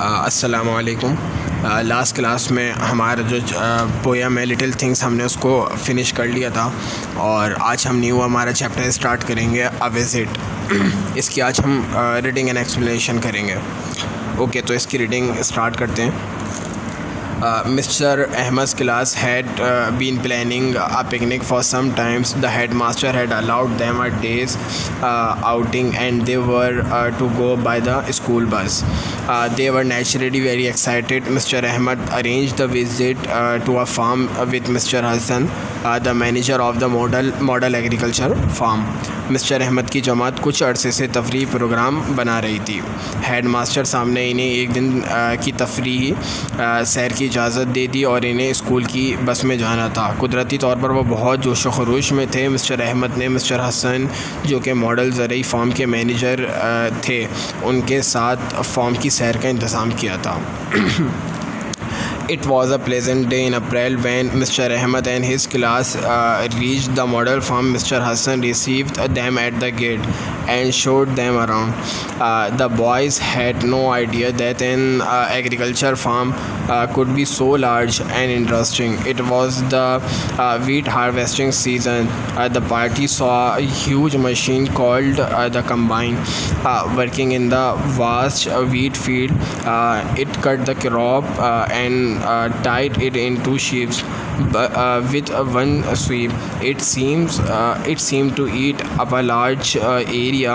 अस्सलामुअलैकुम। Last class में हमारा जो पोयम है लिटिल थिंग्स, हमने उसको फ़िनिश कर लिया था और आज हम न्यू हमारा चैप्टर स्टार्ट करेंगे अ विज़िट। इसकी आज हम रीडिंग एंड एक्सप्लेनेशन करेंगे। ओके, तो इसकी रीडिंग स्टार्ट करते हैं। Mr. Ahmed's class had been planning a picnic for some time. The headmaster had allowed them a day's outing and they were to go by the school bus. They were naturally very excited. Mr. Ahmed arranged the visit to a farm with Mr. Hassan, the manager of the model agriculture farm. Mister Ahmed की जमात कुछ अरसे से तफरीह programme बना रही थी। Head master साहब ने इन्हें एक दिन की तफरीही सैर की इजाज़त दे दी और इन्हें स्कूल की बस में जाना था। कुदरती तौर पर वो बहुत जोश व खरोश में थे। मिस्टर अहमद ने मिस्टर हसन, जो कि मॉडल ज़रई फार्म के मैनेजर थे, उनके साथ फार्म की सैर का इंतज़ाम किया था। It was a pleasant day in April when Mr. Ahmed and his class reached the model farm. Mr. Hassan received them at the gate and showed them around. The boys had no idea that an agriculture farm could be so large and interesting. It was the wheat harvesting season. The party saw a huge machine called the combine working in the vast wheat field. It cut the crop and tied it into sheaves with one sweep. It seemed to eat up a large area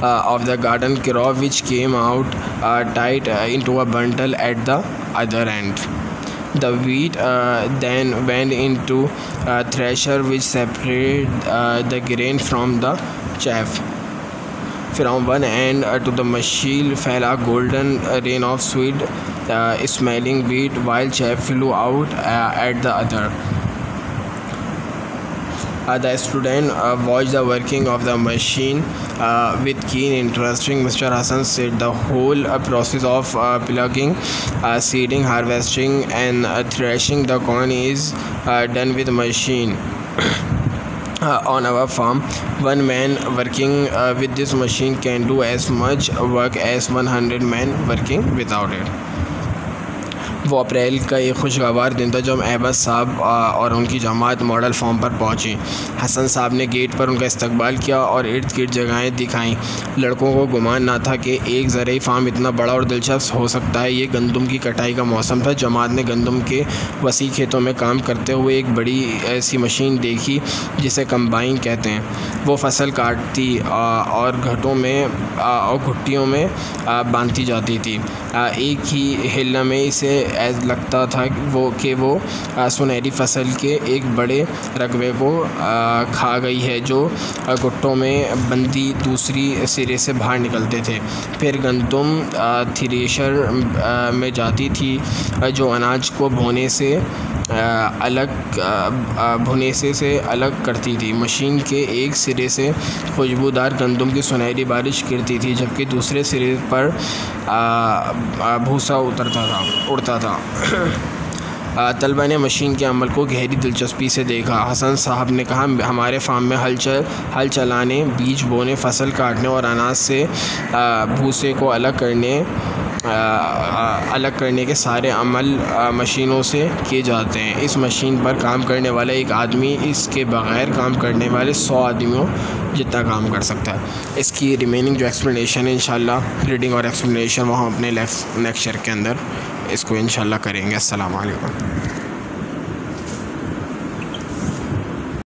of the garden crop, which came out tied into a bundle at the other end. The wheat then went into a thresher, which separated the grain from the chaff. From one end to the machine fell a golden rain of sweet smelling wheat, while chaff flew out at the other. The student watched the working of the machine with keen interest. Mr. Hassan said the whole process of plugging, seeding, harvesting and threshing the corn is done with machine. On our farm, one man working with this machine can do as much work as 100 men working without it. वो अप्रैल का एक खुशगवार दिन था जब अहमद साहब और उनकी जमात model farm पर पहुंची। हसन साहब ने गेट पर उनका इस्तकबाल किया और इर्द गिर्द जगहें दिखाईं। लड़कों को गुमान ना था कि एक ज़रई फार्म इतना बड़ा और दिलचस्प हो सकता है। ये गंदम की कटाई का मौसम था। जमात ने गंदम के वसी खेतों में काम करते हुए एक बड़ी ऐसी मशीन देखी जिसे कंबाइन कहते हैं। वो फसल काटती और घटों में और घुट्टियों में बांधती जाती थी। एक ही हिलने में इसे ऐसा लगता था कि वो सुनहरी फसल के एक बड़े रकबे को खा गई है जो गुट्टों में बंदी दूसरी सिरे से बाहर निकलते थे। फिर गंदम थ्रेशर में जाती थी जो अनाज को भुने से अलग करती थी। मशीन के एक सिरे से खुशबूदार गंदम की सुनहरी बारिश गिरती थी, जबकि दूसरे सिरे पर भूसा उड़ता था। तलबा ने मशीन के अमल को गहरी दिलचस्पी से देखा। हसन साहब ने कहा, हमारे फार्म में हल चलाने, बीज बोने, फसल काटने और अनाज से भूसे को अलग करने के सारे अमल मशीनों से किए जाते हैं। इस मशीन पर काम करने वाला एक आदमी इसके बग़ैर काम करने वाले 100 आदमियों जितना काम कर सकता है। इसकी रिमेनिंग जो एक्सप्लेनेशन है इंशाल्लाह, रीडिंग और एक्सप्लेनेशन, वो हम अपने नेक्स्ट लेक्चर के अंदर इसको इंशाल्लाह करेंगे। अस्सलाम वालेकुम।